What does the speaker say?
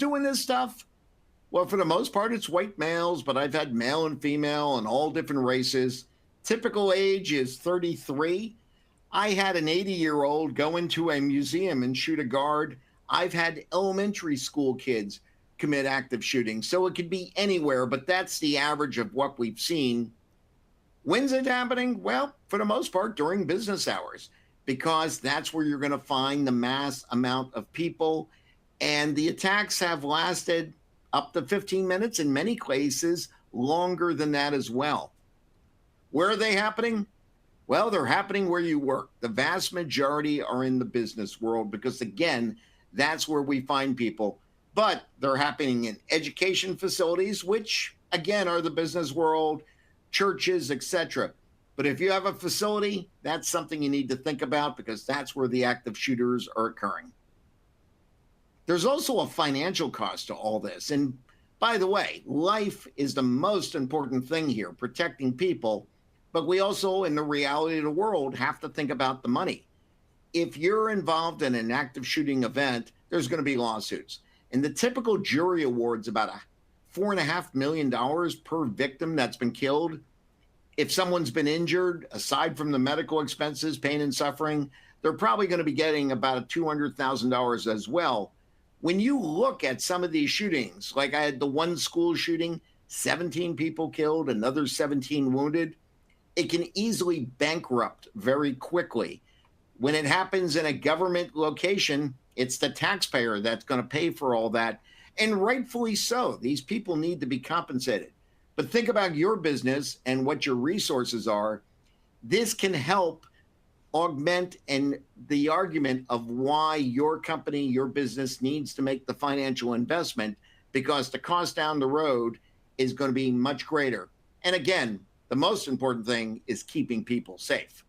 doing this stuff? Well, for the most part, it's white males, but I've had male and female and all different races. Typical age is 33. I had an 80-year-old go into a museum and shoot a guard. I've had elementary school kids commit active shooting. So it could be anywhere, but that's the average of what we've seen. When's it happening? Well, for the most part, during business hours, because that's where you're going to find the mass amount of people. And the attacks have lasted up to 15 minutes, in many cases, longer than that as well. Where are they happening? Well, they're happening where you work. The vast majority are in the business world because, again, that's where we find people. But they're happening in education facilities, which, again, are the business world, churches, etc. But if you have a facility, that's something you need to think about because that's where the active shooters are occurring. There's also a financial cost to all this. And by the way, life is the most important thing here, protecting people. But we also, in the reality of the world, have to think about the money. If you're involved in an active shooting event, there's going to be lawsuits. And the typical jury award's about $4.5 million per victim that's been killed. If someone's been injured, aside from the medical expenses, pain and suffering, they're probably going to be getting about $200,000 as well. When you look at some of these shootings, like I had the one school shooting, 17 people killed, another 17 wounded, it can easily bankrupt very quickly. When it happens in a government location, it's the taxpayer that's going to pay for all that. And rightfully so. These people need to be compensated. But think about your business and what your resources are. This can help augment and the argument of why your company, your business needs to make the financial investment, because the cost down the road is going to be much greater. And again, the most important thing is keeping people safe.